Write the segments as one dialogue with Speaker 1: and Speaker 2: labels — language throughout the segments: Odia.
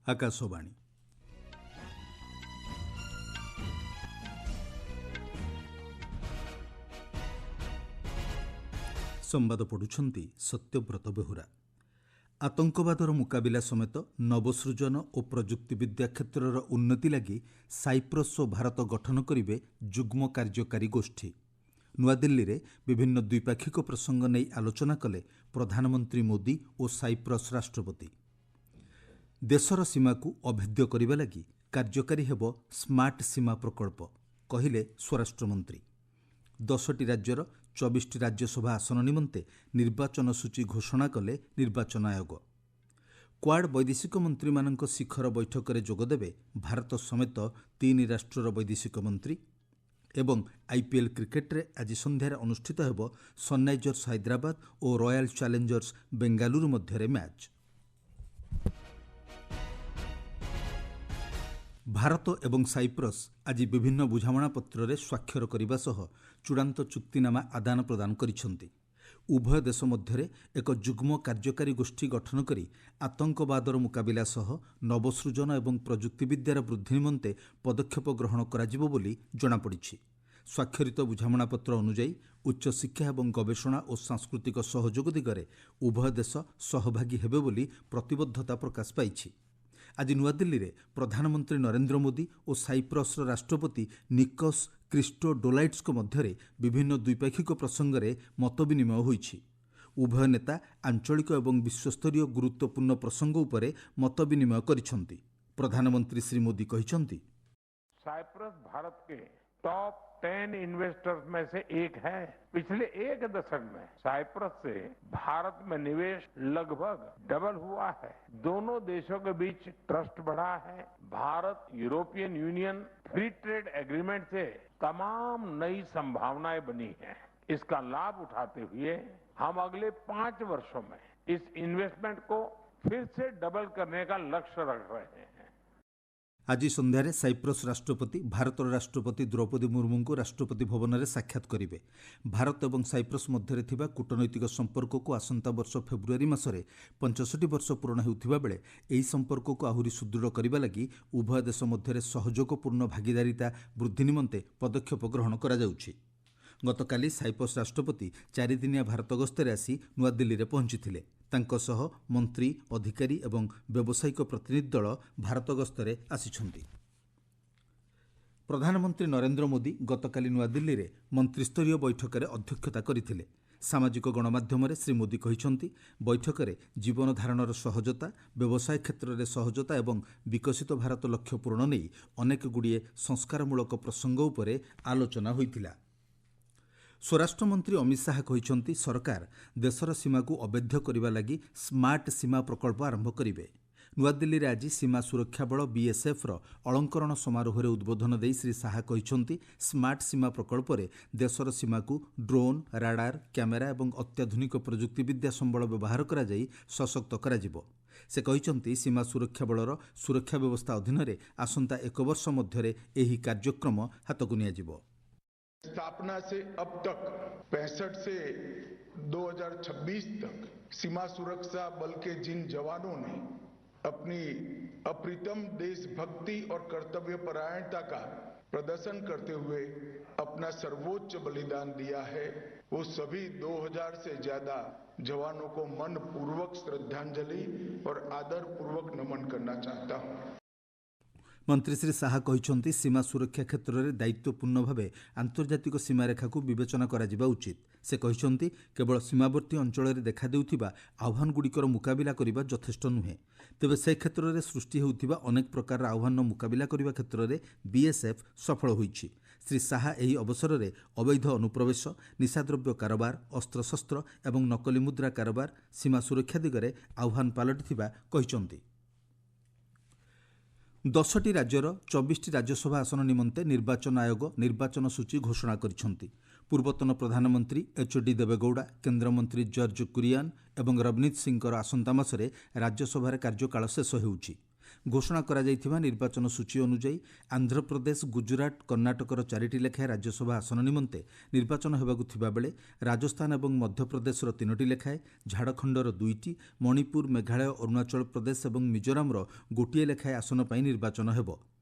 Speaker 1: आकाशवाणी संवाद पढ़ुछंती सत्यव्रत बेहुरा। आतंकवादर मुकाबिला समेत नवसृजन और प्रजुक्तिविद्या क्षेत्रर उन्नति लगी साइप्रस और भारत गठन करिवे जुग्म कार्यकारी गोष्ठी। नुआदिल्ली रे विभिन्न द्विपाक्षिक प्रसंग नहीं आलोचना कले प्रधानमंत्री मोदी और साइप्रस राष्ट्रपति। देशर सीमा को अभेद्य करने लगी कार्यकारी हेब स्मार्ट सीमा प्रकल्प कहिले स्वराष्ट्रमंत्री। 10टी राज्यर 24टी राज्यसभा आसन निमंते निर्वाचन सूची घोषणा कले निर्वाचन आयोग। क्वाड वैदेशिक मंत्री मानक शिखर बैठक में जोगदेवे भारत समेत 3 राष्ट्रर वैदेशिक मंत्री। एवं आईपीएल क्रिकेट रे आज संध्यार अनुष्ठित हेब सनराइजर्स हैदराबाद और रॉयल चैलेंजर्स बेंगालुरु मध्य मैच। भारत एवं साइप्रस आज विभिन्न बुझामणा पत्र रे स्वाक्षर करने सह चूड़ांत चुक्तिनामा आदान प्रदान करिसेंति। उभय देश मध्य एक जुग्म कार्यकारी गोष्ठी गठन करी आतंकवादर मुकाबिला सह नवसृजन एवं प्रजुक्तिविद्यार वृद्धि निमंते पदक्षेप ग्रहण कराजिबो बोली जଣାपड़िछि। स्वाक्षरित बुझामणा पत्र अनुଯାयी उच्च शिक्षा एवं गवेषणा और सांस्कृतिक सहयोग दिगरे उभय देश सहभागी हेबे बोली प्रतिबद्धता प्रकाश पाइछि। आज नुआदिल्ली रे प्रधानमंत्री नरेंद्र मोदी और साइप्रस राष्ट्रपति निकोस क्रिस्टोडोलाइट्स मध्य विभिन्न द्विपाक्षिक प्रसंग में मत विनिमय होइछि। उभय नेता आंचलिक एवं विश्वस्तरीय गुरुत्वपूर्ण प्रसंग उपरे मत विनिमय करिसेंति। प्रधानमंत्री श्री मोदी कहिसेंति,
Speaker 2: साइप्रस भारत के टॉप 10 इन्वेस्टर्स में से एक है। पिछले एक दशक में साइप्रस से भारत में निवेश लगभग डबल हुआ है। दोनों देशों के बीच ट्रस्ट बढ़ा है। Bharat European union free trade agreement से तमाम नई संभावनाएं बनी हैं। इसका लाभ उठाते हुए हम अगले 5 वर्षों में इस इन्वेस्टमेंट को फिर से डबल करने का लक्ष्य रख रहे हैं।
Speaker 1: आज संध्यारे साइप्रस राष्ट्रपति भारतर राष्ट्रपति द्रौपदी मुर्मू को राष्ट्रपति भवन में साक्षात करेंगे। भारत और साइप्रस मध्य थिबा कूटनैतिक संपर्क को आसंता वर्ष फेब्रुआरी मासरे 65 वर्ष पूर्ण होउथिबा बेले एही संपर्क को आहुरी सुदृढ़ करबा लगी उभय देश मध्य सहयोगपूर्ण भागीदारिता वृद्धि निमंते पदक्षेप ग्रहण करा जाउछि। गतकाली साइप्रस राष्ट्रपति 4 दिनिया भारत गस्तरे आसी नुआदिल्ली रे पहुंचीथिले। तांको सह मंत्री अधिकारी एवं व्यावसायिक प्रतिनिधि दल भारत गस्तरे आसिछंती। प्रधानमंत्री नरेंद्र मोदी गतकाली नुआदिल्ली रे मंत्रिस्तरीय बैठक रे अध्यक्षता करिथिले। सामाजिक गणमाध्यम रे श्री मोदी कहिसंती, बैठक रे जीवन धारणर सहजता, व्यवसाय क्षेत्र रे सहजता एवं विकसित भारत लक्ष्य पूरण नै अनेक गुड़िए संस्कारमूलक प्रसंग उपरे आलोचना होइतिला। स्वराष्ट्र मंत्री अमित शाह कहिसंती, सरकार देशर सीमा को अवैध करने लगी स्मार्ट सीमा प्रकल्प आरंभ करेंगे। नुआदिल्ली रे आज सीमा सुरक्षा बल बीएसएफ रो अलंकरण समारोह रे उद्बोधन देई श्री शाह कहिसंती, स्मार्ट सीमा प्रकल्प रे देशर सीमा को ड्रोन, राडार, कैमेरा एवं अत्याधुनिक प्रजुक्तिविद्या संबल व्यवहार करा जाई सशक्त करा जिवो। से कहिसंती, सीमा सुरक्षा बलर सुरक्षा व्यवस्था अधीन रे आसंता 1 वर्ष मध्य एही कार्यक्रम हाथकु निया जिवो।
Speaker 3: स्थापना से अब तक 65 से 2026 तक सीमा सुरक्षा बल के जिन जवानों ने अपनी अप्रतिम देशभक्ति और कर्तव्य परायणता का प्रदर्शन करते हुए अपना सर्वोच्च बलिदान दिया है, वो सभी 2000 से ज्यादा जवानों को मन पूर्वक श्रद्धांजलि और आदर पूर्वक नमन करना चाहता हूं।
Speaker 1: मंत्री श्री शाह कहिसंती, सीमा सुरक्षा क्षेत्र में दायित्वपूर्ण भावे आंतर्जातिक सीमारेखा को विवेचना करा जिबा उचित। से कहिसंती, केवल सीमावर्ती अंचल में देखा देउथिबा आह्वानगुड़िकर मुकाबिला करिबा यथेष्ट नुहे। तेबे से क्षेत्र में सृष्टि होउथिबा अनेक प्रकार आह्वान मुकाबिला करिबा क्षेत्र में बीएसएफ सफल होइछि। श्री शाह एही अवसर में अवैध अनुप्रवेश, निशाद्रव्य कारोबार, अस्त्रशस्त्र एवं नकली मुद्रा कारोबार सीमा सुरक्षा दिगरे आह्वान पालटिथिबा कहिसंती। 10टी राज्यर 24टी राज्यसभा आसन निमंते निर्वाचन आयोग निर्वाचन सूची घोषणा करिसेंति। पूर्वतन प्रधानमंत्री एचडी देवेगौड़ा, केन्द्रमंत्री जॉर्ज कुरियान एवं रवनीत सिंह आसंता मासरे राज्यसभा कार्यकाल शेष होउछि। ଘୋଷଣା କରାଯାଇଥିବା ନିର୍ବାଚନ ସୂଚୀ ଅନୁଯାୟୀ ଆନ୍ଧ୍ରପ୍ରଦେଶ, ଗୁଜରାଟ, କର୍ଣ୍ଣାଟକର 4ଟି ଲେଖାଏଁ ରାଜ୍ୟସଭା ଆସନ ନିମନ୍ତେ ନିର୍ବାଚନ ହେବାକୁ ଥିବାବେଳେ ରାଜସ୍ଥାନ ଏବଂ ମଧ୍ୟପ୍ରଦେଶର 3ଟି ଲେଖାଏଁ, ଝାଡ଼ଖଣ୍ଡର 2ଟି, ମଣିପୁର, ମେଘାଳୟ, ଅରୁଣାଚଳ ପ୍ରଦେଶ ଏବଂ ମିଜୋରାମର 1ଟିଏ ଲେଖାଏଁ ଆସନ ପାଇଁ ନିର୍ବାଚନ ହେବ।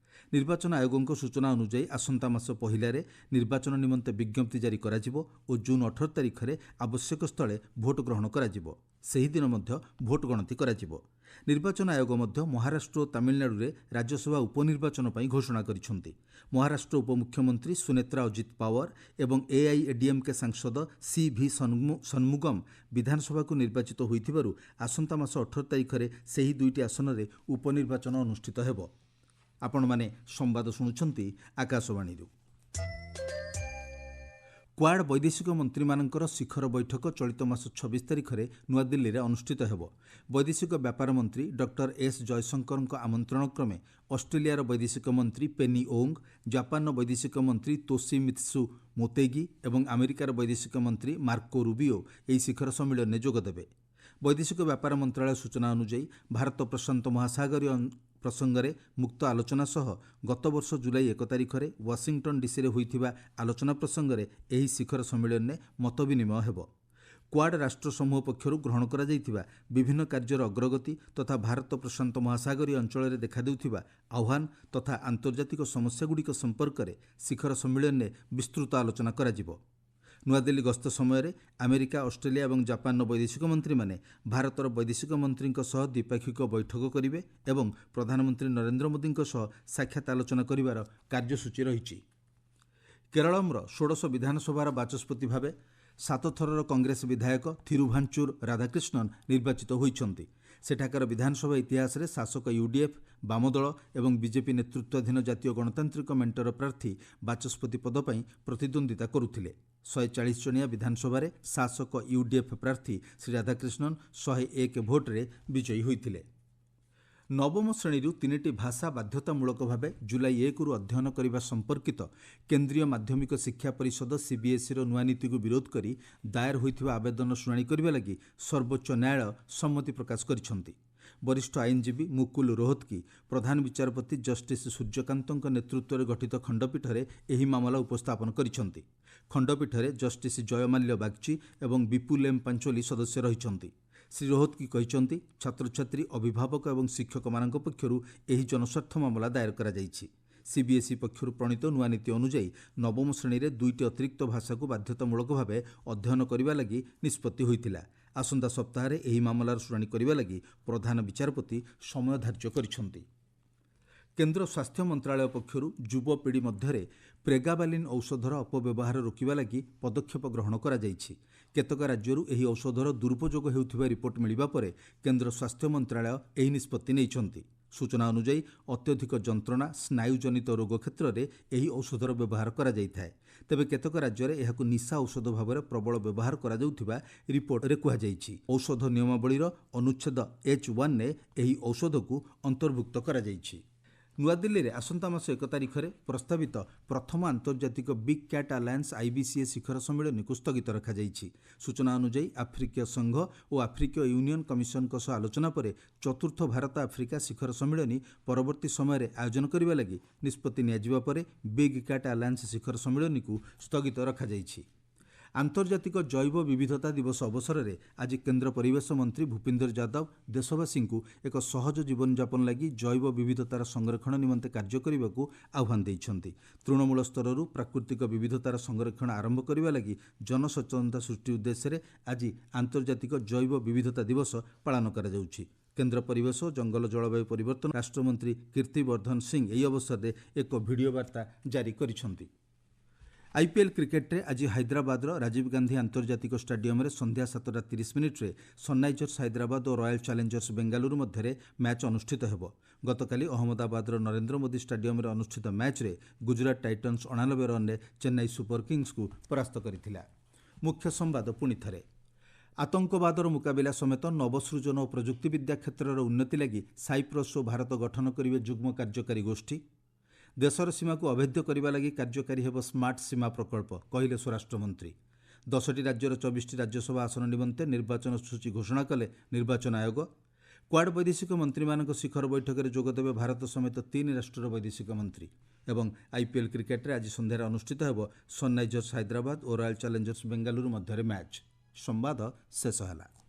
Speaker 1: ନିର୍ବାଚନ ଆୟୋଗଙ୍କ ସୂଚନା ଅନୁଯାୟୀ ଆସନ୍ତା ମାସ ପହିଲାରେ ନିର୍ବାଚନ ନିମନ୍ତେ ବିଜ୍ଞପ୍ତି ଜାରି କରାଯିବ ଓ ଜୁନ୍ 18 ତାରିଖରେ ଆବଶ୍ୟକ ସ୍ଥଳେ ଭୋଟ ଗ୍ରହଣ କରାଯିବ। ସେହିଦିନ ମଧ୍ୟ ଭୋଟ ଗଣତି କରାଯିବ। ନିର୍ବାଚନ ଆୟୋଗ ମଧ୍ୟ ମହାରାଷ୍ଟ୍ର ଓ ତାମିଲନାଡୁରେ ରାଜ୍ୟସଭା ଉପନିର୍ବାଚନ ପାଇଁ ଘୋଷଣା କରିଛନ୍ତି। ମହାରାଷ୍ଟ୍ର ଉପମୁଖ୍ୟମନ୍ତ୍ରୀ ସୁନେତ୍ରା ଅଜିତ ପାୱାର ଏବଂ ଏଆଇଏଡିଏମ୍କେ ସାଂସଦ ସି.ଭି. ସନ୍ମୁଗମ୍ ବିଧାନସଭାକୁ ନିର୍ବାଚିତ ହୋଇଥିବାରୁ ଆସନ୍ତା ମାସ 18 ତାରିଖରେ ସେହି 2ଟି ଆସନରେ ଉପନିର୍ବାଚନ ଅନୁଷ୍ଠିତ ହେବ। ଆପଣମାନେ ସମ୍ବାଦ ଶୁଣୁଛନ୍ତି ଆକାଶବାଣୀରୁ। କ୍ୱାଡ୍ ବୈଦେଶିକ ମନ୍ତ୍ରୀମାନଙ୍କର ଶିଖର ବୈଠକ ଚଳିତ ମାସ 26 ତାରିଖରେ ନୂଆଦିଲ୍ଲୀରେ ଅନୁଷ୍ଠିତ ହେବ। ବୈଦେଶିକ ବ୍ୟାପାର ମନ୍ତ୍ରୀ ଡକ୍ଟର ଏସ୍ ଜୟଶଙ୍କରଙ୍କ ଆମନ୍ତ୍ରଣ କ୍ରମେ ଅଷ୍ଟ୍ରେଲିଆର ବୈଦେଶିକ ମନ୍ତ୍ରୀ ପେନି ଓଙ୍ଗ୍, ଜାପାନର ବୈଦେଶିକ ମନ୍ତ୍ରୀ ତୋଶିମିତ୍ସୁ ମୋତେଗି ଏବଂ ଆମେରିକାର ବୈଦେଶିକ ମନ୍ତ୍ରୀ ମାର୍କୋ ରୁବିଓ ଏହି ଶିଖର ସମ୍ମିଳନୀରେ ଯୋଗଦେବେ। ବୈଦେଶିକ ବ୍ୟାପାର ମନ୍ତ୍ରଣାଳୟ ସୂଚନା ଅନୁଯାୟୀ ଭାରତ ପ୍ରଶାନ୍ତ ମହାସାଗରୀୟ ପ୍ରସଙ୍ଗରେ ମୁକ୍ତ ଆଲୋଚନା ସହ ଗତବର୍ଷ ଜୁଲାଇ 1 ତାରିଖରେ ୱାଶିଂଟନ୍ ଡିସିରେ ହୋଇଥିବା ଆଲୋଚନା ପ୍ରସଙ୍ଗରେ ଏହି ଶିଖର ସମ୍ମିଳନୀରେ ମତ ବିନିମୟ ହେବ। କ୍ୱାଡ୍ ରାଷ୍ଟ୍ର ସମୂହ ପକ୍ଷରୁ ଗ୍ରହଣ କରାଯାଇଥିବା ବିଭିନ୍ନ କାର୍ଯ୍ୟର ଅଗ୍ରଗତି ତଥା ଭାରତ ପ୍ରଶାନ୍ତ ମହାସାଗରୀୟ ଅଞ୍ଚଳରେ ଦେଖାଦେଉଥିବା ଆହ୍ୱାନ ତଥା ଆନ୍ତର୍ଜାତିକ ସମସ୍ୟାଗୁଡ଼ିକ ସମ୍ପର୍କରେ ଶିଖର ସମ୍ମିଳନୀରେ ବିସ୍ତୃତ ଆଲୋଚନା କରାଯିବ। ନୂଆଦିଲ୍ଲୀ ଗସ୍ତ ସମୟରେ ଆମେରିକା, ଅଷ୍ଟ୍ରେଲିଆ ଏବଂ ଜାପାନର ବୈଦେଶିକ ମନ୍ତ୍ରୀମାନେ ଭାରତର ବୈଦେଶିକ ମନ୍ତ୍ରୀଙ୍କ ସହ ଦ୍ୱିପାକ୍ଷିକ ବୈଠକ କରିବେ ଏବଂ ପ୍ରଧାନମନ୍ତ୍ରୀ ନରେନ୍ଦ୍ର ମୋଦିଙ୍କ ସହ ସାକ୍ଷାତ ଆଲୋଚନା କରିବାର କାର୍ଯ୍ୟସୂଚୀ ରହିଛି। କେରଳମ୍ର 16 ବିଧାନସଭାର ବାଚସ୍ପତି ଭାବେ 7 ଥରର କଂଗ୍ରେସ ବିଧାୟକ ଥିରୁଭାଞ୍ଚୁର ରାଧାକ୍ରିଷ୍ଣନ୍ ନିର୍ବାଚିତ ହୋଇଛନ୍ତି। ସେଠାକାର ବିଧାନସଭା ଇତିହାସରେ ଶାସକ ୟୁଡିଏଫ୍, ବାମଦଳ ଏବଂ ବିଜେପି ନେତୃତ୍ୱାଧୀନ ଜାତୀୟ ଗଣତାନ୍ତ୍ରିକ ମେଣ୍ଟର ପ୍ରାର୍ଥୀ ବାଚସ୍ପତି ପଦ ପାଇଁ ପ୍ରତିଦ୍ୱନ୍ଦ୍ୱିତା କରୁଥିଲେ। 140 ଜଣିଆ ବିଧାନସଭାରେ ଶାସକ ୟୁଡିଏଫ୍ ପ୍ରାର୍ଥୀ ଶ୍ରୀ ରାଧାକ୍ରିଷ୍ଣନ୍ 101 ଭୋଟରେ ବିଜୟୀ ହୋଇଥିଲେ। ନବମ ଶ୍ରେଣୀରୁ 3ଟି ଭାଷା ବାଧ୍ୟତାମୂଳକ ଭାବେ ଜୁଲାଇ 1ରୁ ଅଧ୍ୟୟନ କରିବା ସମ୍ପର୍କିତ କେନ୍ଦ୍ରୀୟ ମାଧ୍ୟମିକ ଶିକ୍ଷା ପରିଷଦ ସିବିଏସ୍ଇର ନୂଆ ନୀତିକୁ ବିରୋଧ କରି ଦାୟର ହୋଇଥିବା ଆବେଦନର ଶୁଣାଣି କରିବା ଲାଗି ସର୍ବୋଚ୍ଚ ନ୍ୟାୟାଳୟ ସମ୍ମତି ପ୍ରକାଶ କରିଛନ୍ତି। ବରିଷ୍ଠ ଆଇନଜୀବୀ ମୁକୁଲ ରୋହତଗି ପ୍ରଧାନ ବିଚାରପତି ଜଷ୍ଟିସ୍ ସୂର୍ଯ୍ୟକାନ୍ତଙ୍କ ନେତୃତ୍ୱରେ ଗଠିତ ଖଣ୍ଡପୀଠରେ ଏହି ମାମଲା ଉପସ୍ଥାପନ କରିଛନ୍ତି। ଖଣ୍ଡପୀଠରେ ଜଷ୍ଟିସ୍ ଜୟମାଲ୍ୟ ବାଗ୍ଚି ଏବଂ ବିପୁଲ ଏମ୍ ପାଞ୍ଚୋଲି ସଦସ୍ୟ ରହିଛନ୍ତି। ଶ୍ରୀ ରୋହତଗି କହିଛନ୍ତି, ଛାତ୍ରଛାତ୍ରୀ, ଅଭିଭାବକ ଏବଂ ଶିକ୍ଷକମାନଙ୍କ ପକ୍ଷରୁ ଏହି ଜନସ୍ୱାର୍ଥ ମାମଲା ଦାୟର କରାଯାଇଛି। ସିବିଏସ୍ଇ ପକ୍ଷରୁ ପ୍ରଣୀତ ନୂଆ ନୀତି ଅନୁଯାୟୀ ନବମ ଶ୍ରେଣୀରେ 2ଟି ଅତିରିକ୍ତ ଭାଷାକୁ ବାଧ୍ୟତାମୂଳକ ଭାବେ ଅଧ୍ୟୟନ କରିବା ଲାଗି ନିଷ୍ପତ୍ତି ହୋଇଥିଲା। ଆସନ୍ତା ସପ୍ତାହରେ ଏହି ମାମଲାର ଶୁଣାଣି କରିବା ଲାଗି ପ୍ରଧାନ ବିଚାରପତି ସମୟ ଧାର୍ଯ୍ୟ କରିଛନ୍ତି। କେନ୍ଦ୍ର ସ୍ୱାସ୍ଥ୍ୟ ମନ୍ତ୍ରଣାଳୟ ପକ୍ଷରୁ ଯୁବପିଢ଼ି ମଧ୍ୟରେ ପ୍ରେଗାବାଲିନ୍ ଔଷଧର ଅପବ୍ୟବହାର ରୋକିବା ଲାଗି ପଦକ୍ଷେପ ଗ୍ରହଣ କରାଯାଇଛି। କେତେକ ରାଜ୍ୟରୁ ଏହି ଔଷଧର ଦୁରୁପଯୋଗ ହେଉଥିବା ରିପୋର୍ଟ ମିଳିବା ପରେ କେନ୍ଦ୍ର ସ୍ୱାସ୍ଥ୍ୟ ମନ୍ତ୍ରଣାଳୟ ଏହି ନିଷ୍ପତ୍ତି ନେଇଛନ୍ତି। ସୂଚନା ଅନୁଯାୟୀ ଅତ୍ୟଧିକ ଯନ୍ତ୍ରଣା, ସ୍ନାୟୁଜନିତ ରୋଗ କ୍ଷେତ୍ରରେ ଏହି ଔଷଧର ବ୍ୟବହାର କରାଯାଇଥାଏ। ତେବେ କେତେକ ରାଜ୍ୟରେ ଏହାକୁ ନିଶା ଔଷଧ ଭାବରେ ପ୍ରବଳ ବ୍ୟବହାର କରାଯାଉଥିବା ରିପୋର୍ଟରେ କୁହାଯାଇଛି। ଔଷଧ ନିୟମାବଳୀର ଅନୁଚ୍ଛେଦ H1ରେ ଏହି ଔଷଧକୁ ଅନ୍ତର୍ଭୁକ୍ତ କରାଯାଇଛି। ନୂଆଦିଲ୍ଲୀରେ ଆସନ୍ତା ମାସ 1 ତାରିଖରେ ପ୍ରସ୍ତାବିତ ପ୍ରଥମ ଆନ୍ତର୍ଜାତିକ ବିଗ୍ କ୍ୟାଟ୍ ଆଲାଏନ୍ସ IBCA ଶିଖର ସମ୍ମିଳନୀକୁ ସ୍ଥଗିତ ରଖାଯାଇଛି। ସୂଚନା ଅନୁଯାୟୀ ଆଫ୍ରିକୀୟ ସଂଘ ଓ ଆଫ୍ରିକୀୟ ୟୁନିୟନ କମିଶନଙ୍କ ସହ ଆଲୋଚନା ପରେ ଚତୁର୍ଥ ଭାରତ ଆଫ୍ରିକା ଶିଖର ସମ୍ମିଳନୀ ପରବର୍ତ୍ତୀ ସମୟରେ ଆୟୋଜନ କରିବା ଲାଗି ନିଷ୍ପତ୍ତି ନିଆଯିବା ପରେ ବିଗ୍ କ୍ୟାଟ୍ ଆଲାଏନ୍ସ ଶିଖର ସମ୍ମିଳନୀକୁ ସ୍ଥଗିତ ରଖାଯାଇଛି। ଆନ୍ତର୍ଜାତିକ ଜୈବ ବିବିଧତା ଦିବସ ଅବସରରେ ଆଜି କେନ୍ଦ୍ର ପରିବେଶ ମନ୍ତ୍ରୀ ଭୂପେନ୍ଦ୍ର ଯାଦବ ଦେଶବାସୀଙ୍କୁ ଏକ ସହଜ ଜୀବନଯାପନ ଲାଗି ଜୈବ ବିବିଧତାର ସଂରକ୍ଷଣ ନିମନ୍ତେ କାର୍ଯ୍ୟ କରିବାକୁ ଆହ୍ୱାନ ଦେଇଛନ୍ତି। ତୃଣମୂଳ ସ୍ତରରୁ ପ୍ରାକୃତିକ ବିବିଧତାର ସଂରକ୍ଷଣ ଆରମ୍ଭ କରିବା ଲାଗି ଜନସଚେତନତା ସୃଷ୍ଟି ଉଦ୍ଦେଶ୍ୟରେ ଆଜି ଆନ୍ତର୍ଜାତିକ ଜୈବ ବିବିଧତା ଦିବସ ପାଳନ କରାଯାଉଛି। କେନ୍ଦ୍ର ପରିବେଶ ଓ ଜଙ୍ଗଲ ଜଳବାୟୁ ପରିବର୍ତ୍ତନ ରାଷ୍ଟ୍ରମନ୍ତ୍ରୀ କୀର୍ତ୍ତିବର୍ଦ୍ଧନ ସିଂ ଏହି ଅବସରରେ ଏକ ଭିଡ଼ିଓ ବାର୍ତ୍ତା ଜାରି କରିଛନ୍ତି। IPL କ୍ରିକେଟରେ ଆଜି ହାଇଦ୍ରାବାଦର ରାଜୀବ ଗାନ୍ଧୀ ଆନ୍ତର୍ଜାତିକ ଷ୍ଟାଡିୟମରେ ସନ୍ଧ୍ୟା 7:30ରେ ସନ୍ରାଇଜର୍ସ ହାଇଦ୍ରାବାଦ ଓ ରୟାଲ ଚ୍ୟାଲେଞ୍ଜର୍ସ ବେଙ୍ଗାଲୁରୁ ମଧ୍ୟରେ ମ୍ୟାଚ୍ ଅନୁଷ୍ଠିତ ହେବ। ଗତକାଲି ଅହମ୍ମଦାବାଦର ନରେନ୍ଦ୍ର ମୋଦି ଷ୍ଟାଡିୟମରେ ଅନୁଷ୍ଠିତ ମ୍ୟାଚ୍ରେ ଗୁଜରାଟ ଟାଇଟନ୍ସ 89 ରନ୍ରେ ଚେନ୍ନାଇ ସୁପର କିଙ୍ଗସ୍କୁ ପରାସ୍ତ କରିଥିଲା। ମୁଖ୍ୟ ସମ୍ବାଦ ପୁଣିଥରେ। ଆତଙ୍କବାଦର ମୁକାବିଲା ସମେତ ନବସୃଜନ ଓ ପ୍ରଯୁକ୍ତିବିଦ୍ୟା କ୍ଷେତ୍ରର ଉନ୍ନତି ଲାଗି ସାଇପ୍ରସ୍ ଓ ଭାରତ ଗଠନ କରିବେ ଯୁଗ୍ମ କାର୍ଯ୍ୟକାରୀ ଗୋଷ୍ଠୀ। ଦେଶର ସୀମାକୁ ଅଭେଦ୍ୟ କରିବା ଲାଗି କାର୍ଯ୍ୟକାରୀ ହେବ ସ୍ମାର୍ଟ ସୀମା ପ୍ରକଳ୍ପ, କହିଲେ ସ୍ୱରାଷ୍ଟ୍ରମନ୍ତ୍ରୀ। 10ଟି ରାଜ୍ୟର 24ଟି ରାଜ୍ୟସଭା ଆସନ ନିମନ୍ତେ ନିର୍ବାଚନ ସୂଚୀ ଘୋଷଣା କଲେ ନିର୍ବାଚନ ଆୟୋଗ। क्वाड वैदेशिक मंत्री मानक शिखर बैठक में जोगदेवे भारत समेत 3 राष्ट्र वैदेशिक मंत्री एवं आईपीएल क्रिकेट रे आज संध्यार अनुष्ठित हेब सनराइजर्स हैदराबाद और रॉयल चैलेंजर्स बेंगालुरु मध्य मैच। संवाद शेष है।